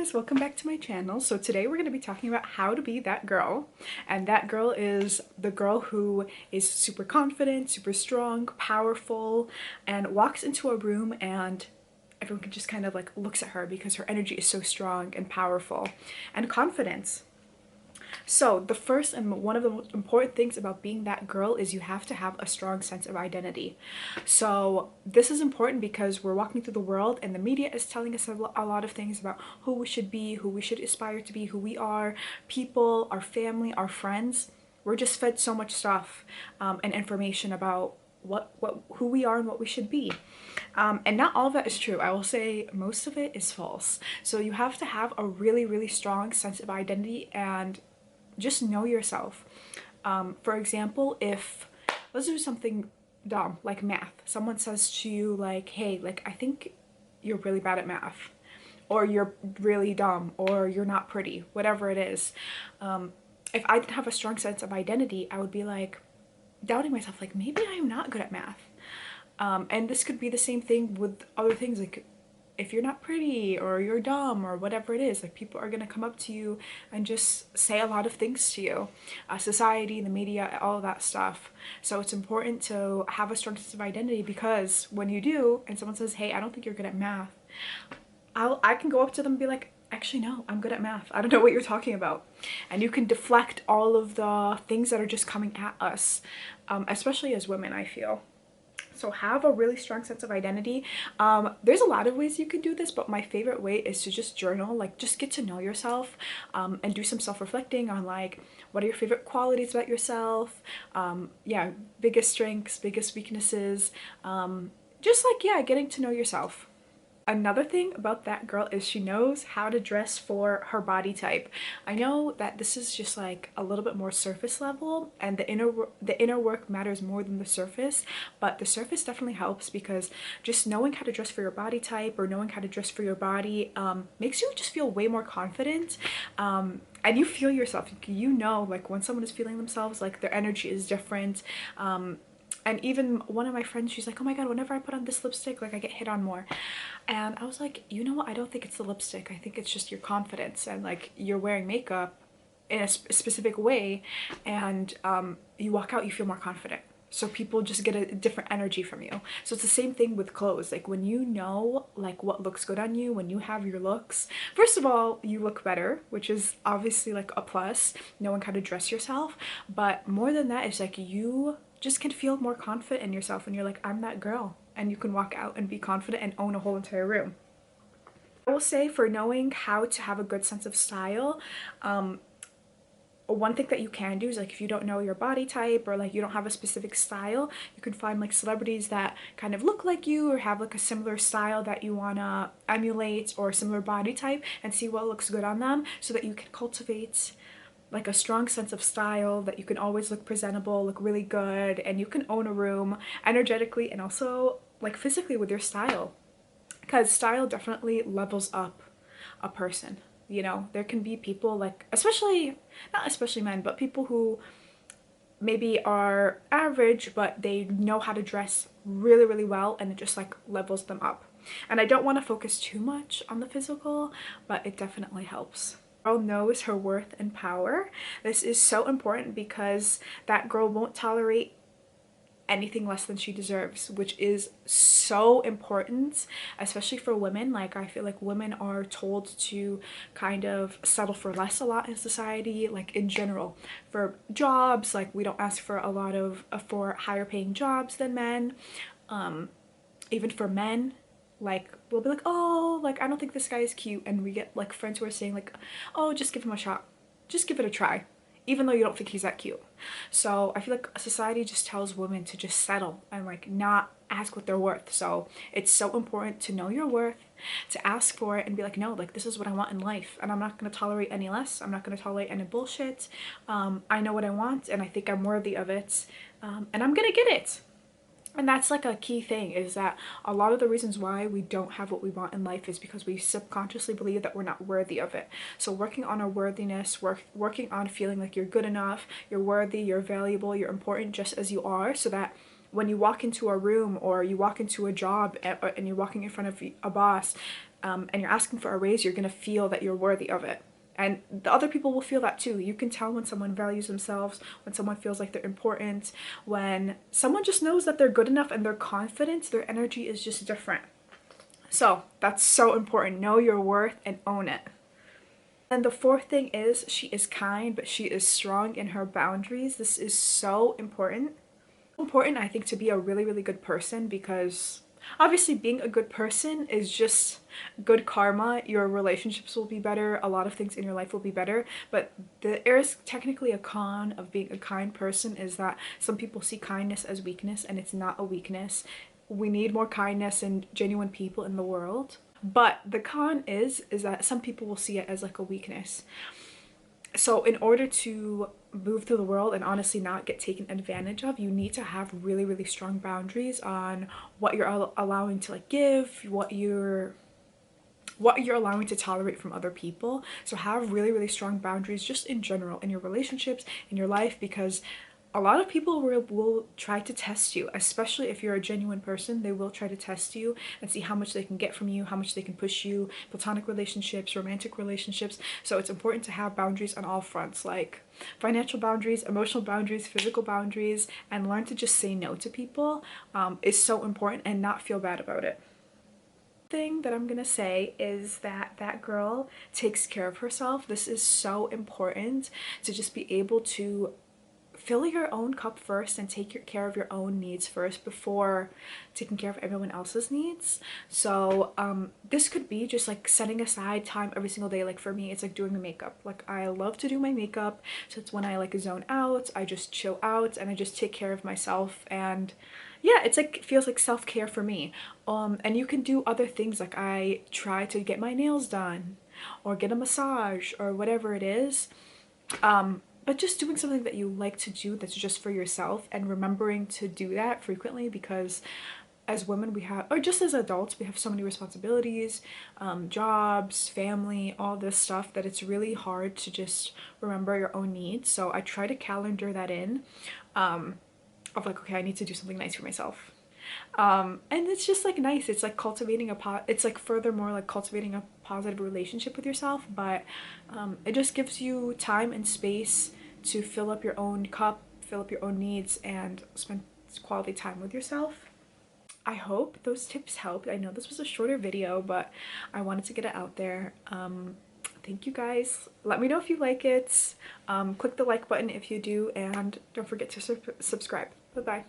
guys, welcome back to my channel. So today we're going to be talking about how to be that girl, and that girl is the girl who is super confident, super strong, powerful, and walks into a room and everyone can just kind of like looks at her because her energy is so strong and powerful and confident. So the first and one of the most important things about being that girl is you have to have a strong sense of identity. So this is important because we're walking through the world and the media is telling us a lot of things about who we should be, who we should aspire to be, who we are, people, our family, our friends. We're just fed so much stuff and information about who we are and what we should be. And not all of that is true. I will say most of it is false. So you have to have a really strong sense of identity and just know yourself. For example, if let's do something dumb like math. Someone says to you like, hey, like I think you're really bad at math, or you're really dumb, or you're not pretty, whatever it is. If I didn't have a strong sense of identity, I would be like doubting myself, like maybe I'm not good at math. And this could be the same thing with other things, like if you're not pretty or you're dumb or whatever it is, like people are gonna come up to you and just say a lot of things to you. Society, the media, all of that stuff. So it's important to have a strong sense of identity, because when you do and someone says, hey, I don't think you're good at math, I can go up to them and be like, actually no, I'm good at math. I don't know what you're talking about. And you can deflect all of the things that are just coming at us, especially as women, I feel. So have a really strong sense of identity. There's a lot of ways you could do this, but my favorite way is to just journal, like just get to know yourself, and do some self-reflecting on like what are your favorite qualities about yourself, yeah, biggest strengths, biggest weaknesses, just like, yeah, getting to know yourself. Another thing about that girl is she knows how to dress for her body type. I know that this is just like a little bit more surface level, and the inner work matters more than the surface, but the surface definitely helps, because just knowing how to dress for your body type or knowing how to dress for your body makes you just feel way more confident. And you feel yourself, you know, like when someone is feeling themselves, like their energy is different. And even one of my friends, she's like, oh my god, whenever I put on this lipstick, like I get hit on more. And I was like, you know what, I don't think it's the lipstick, I think it's just your confidence, and like you're wearing makeup in a specific way, and you walk out, you feel more confident. So people just get a different energy from you. So it's the same thing with clothes. Like when you know like what looks good on you, when you have your looks, first of all, you look better, which is obviously like a plus, knowing how to dress yourself. But more than that, it's like you just can feel more confident in yourself, and you're like, I'm that girl, and you can walk out and be confident and own a whole entire room. I will say, for knowing how to have a good sense of style, one thing that you can do is, like, if you don't know your body type or like you don't have a specific style, you can find like celebrities that kind of look like you or have like a similar style that you want to emulate, or similar body type, and see what looks good on them, so that you can cultivate like a strong sense of style, that you can always look presentable, look really good, and you can own a room energetically and also like physically with your style, because style definitely levels up a person. You know, there can be people like, especially, not especially men, but people who maybe are average, but they know how to dress really well, and it just like levels them up. And I don't want to focus too much on the physical, but it definitely helps. Girl knows her worth and power. This is so important, because that girl won't tolerate anything less than she deserves, which is so important, especially for women. Like I feel like women are told to kind of settle for less a lot in society, like in general, for jobs. Like we don't ask for a lot of for higher paying jobs than men. Even for men, like we'll be like, oh, like I don't think this guy is cute, and we get like friends who are saying like, oh, just give him a shot, just give it a try, even though you don't think he's that cute. So I feel like society just tells women to just settle and like not ask what they're worth. So it's so important to know your worth, to ask for it, and be like, no, like this is what I want in life, and I'm not going to tolerate any less. I'm not going to tolerate any bullshit. I know what I want, and I think I'm worthy of it, and I'm gonna get it. And that's like a key thing, is that a lot of the reasons why we don't have what we want in life is because we subconsciously believe that we're not worthy of it. So working on our worthiness, working on feeling like you're good enough, you're worthy, you're valuable, you're important just as you are, so that when you walk into a room or you walk into a job and you're walking in front of a boss, and you're asking for a raise, you're gonna feel that you're worthy of it. And the other people will feel that too. You can tell when someone values themselves, when someone feels like they're important, when someone just knows that they're good enough and they're confident, their energy is just different. So that's so important. Know your worth and own it. And the fourth thing is she is kind, but she is strong in her boundaries. This is so important. Important, I think, to be a really, really good person, because obviously being a good person is just good karma. Your relationships will be better, a lot of things in your life will be better, but there is technically a con of being a kind person, is that some people see kindness as weakness, and it's not a weakness. We need more kindness and genuine people in the world. But the con is that some people will see it as like a weakness. So in order to move through the world and honestly not get taken advantage of, you need to have really, really strong boundaries on what you're allowing to like give, what you're allowing to tolerate from other people. So have really, really strong boundaries just in general in your relationships, in your life, because a lot of people will try to test you, especially if you're a genuine person. They will try to test you and see how much they can get from you, how much they can push you, platonic relationships, romantic relationships. So it's important to have boundaries on all fronts, like financial boundaries, emotional boundaries, physical boundaries, and learn to just say no to people is so important, and not feel bad about it. Thing that I'm gonna say is that that girl takes care of herself. This is so important, to just be able to fill your own cup first and take care of your own needs first before taking care of everyone else's needs. So this could be just like setting aside time every single day. Like for me, it's like doing my makeup. Like I love to do my makeup, so it's when I like zone out, I just chill out and I just take care of myself. And yeah, it's like, it feels like self-care for me. And you can do other things, like I try to get my nails done or get a massage or whatever it is. But just doing something that you like to do that's just for yourself, and remembering to do that frequently, because as women we have, or just as adults, we have so many responsibilities, jobs, family, all this stuff, that it's really hard to just remember your own needs. So I try to calendar that in, of like, okay, I need to do something nice for myself. And it's just like nice. It's like cultivating it's like furthermore like cultivating a positive relationship with yourself, but it just gives you time and space to fill up your own cup, fill up your own needs, and spend quality time with yourself. I hope those tips helped. I know this was a shorter video, but I wanted to get it out there. Thank you guys. Let me know if you like it. Click the like button if you do, and don't forget to subscribe. Bye bye.